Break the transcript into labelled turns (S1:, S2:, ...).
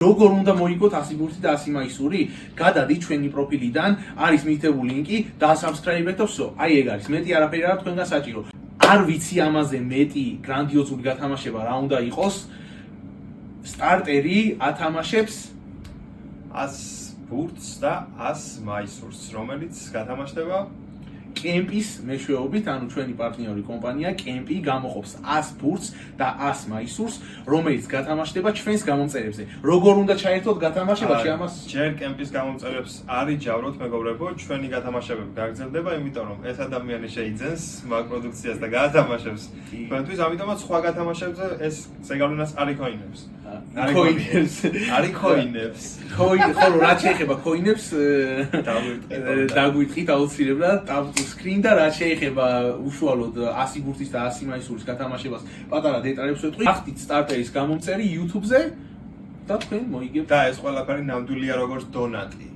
S1: როგორ უნდა მოიგოთ 100 ბურთი და 100 მაისური? გადადით ჩვენი პროფილიდან, არის მითებული ლინკი, დაასაბსკრაიბეთ და всё. აი ეგ არის. მეტი არაფერი არა თქვენგან საჭირო. არ ვიცი ამაზე მეტი გრანდიოზული გათამაშება რა უნდა იყოს. სტარტერი ათამაშებს
S2: 100 ბურთს და 100 მაისურს, რომელიც გათამაშდება
S1: კემპის მეშვეობით, ანუ ჩვენი პარტნიორი კომპანია კემპი გამოყოფს 100 ბურთს და 100 მაისურს, რომელიც გათამაშდება ჩვენს გამომწერებზე. როგორ უნდა ჩაერთოთ გათამაშებაში ამას?
S2: ჯერ კემპის გამომწერებს არ იჯავროთ, მეგობრებო, ჩვენი გათამაშებები გაგრძელდება, იმიტომ რომ ეს ადამიანი შეიძენს მაგ პროდუქციას და გაათამაშებს თქვენთვის, ამიტომაც სხვა გათამაშებზე ეს ზეგავლენას არ იქოინებს. არ იქოინებს.
S1: ხოლო რა შეეხება ქოინებს დაგვიტყით აუცილებლად ტაპ screen და რა შეეხება უშუალოდ 100 ბურთის და 100 მაისურის გათამაშებას პატარა დეტალებს ვეთქვი. ახდით სტარტერის გამომწერი YouTube-ზე და თქვენ მოიგებთ.
S2: და ეს ყველაფერი ნამდვილია როგორც დონატი.